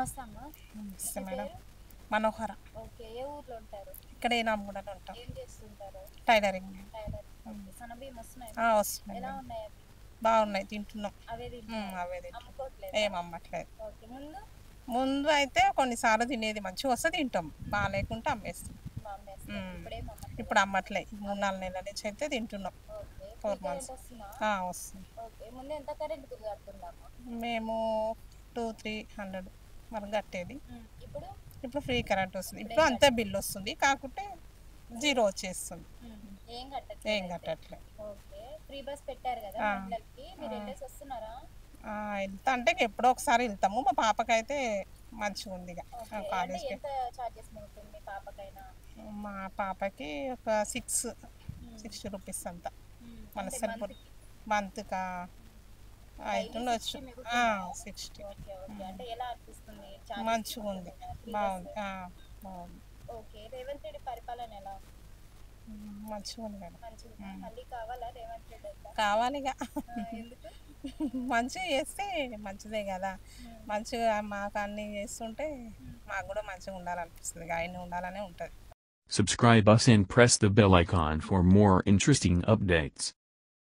నమస్తే అమ్మ. నమస్తే మీ మేడం. పేరు? మనోహర. ఓకే. ఏ ఊర్లో ఉంటారు? ఇక్కడ ఏనాంగూడలో ఉంటాం. ఏం చేస్తుంటారు? టైలరింగ్. టైలర్. ఓకే. సన్నబియ్యం వస్తున్నాయా? వస్తున్నాయి ఎలా మేడం. ఉన్నాయి అవి? బాగున్నాయి, తింటున్నాం. అవే తింటున్నారు. అవే తింటున్నాం. అమ్ముకోవట్లేదా? ఏం అమ్మట్లేదు. ఓకే. ముందు ముందు అయితే కొన్నిసార్లు తినేది మంచిగా వస్తే తింటాం, బాగాలేకుంటే అమ్మేస్తాం. అమ్మేస్తారు. ఇప్పుడేం అమ్మట్లేదు. ఇప్పుడు అమ్మట్లే, 3-4 నెలల నుంచి అయితే తింటున్నాం. ఓకే. 4 ఫ్రీ months కరెంట్ వస్తుందా? వస్తుంది. ఓకే. ముందు ఎంత కరెంట్ బిల్ కడుతున్నాము? మేము 200-300 వరకు కట్టేది. ఇప్పుడు ఇప్పుడు ఫ్రీ కరెంట్ వస్తుంది. ఇప్పుడు అంతే బిల్ వస్తుంది, కాకుంటే జీరో వచ్చేస్తుంది. ఏం కట్టట్లేదు. ఏం కట్టట్లే. ఓకే. ఫ్రీ బస్ పెట్టారు కదా మహిళలకి, మీరు వెళ్ళేసి వస్తున్నారా? వెళ్తా అంటే ఎప్పుడో ఒకసారి వెళ్తాము. మా పాపకైతే మంచిగా ఉంది ఇక ఓకే. అంటే కాలేజ్కి. ఎంత చార్జెస్ అవుతుంది మీ పాపకైనా? మా పాపకి ఒక 60 రూపీస్ అంతా మన అంటే సరిపోదు. monthకి? మంత్కా అవుతుండొచ్చు. 60 మిగులుతుందా? 60. ఓకే. ఓకే. అంటే ఎలా అనిపిస్తుంది? మంచిగా ఉంది, బాగుంది. బాగుంది, ఓకే. రేవంత్ రెడ్డి పరిపాలన ఎలా ఉంది? మంచిగా ఉంది మేడం. మంచిగా మళ్ళీ కావాలా రేవంత్ రెడ్డి అంతా? కావాలిగా. ఎందుకు? మంచిగా చేస్తే మంచిదే కదా. మంచిగా మాకు అన్నీ చేస్తుంటే మాకు కూడా మంచిగా ఉండాలనిపిస్తుంది. ఆయన ఉండాలనే ఉంటుంది. Subscribe us and press the bell icon for more interesting updates.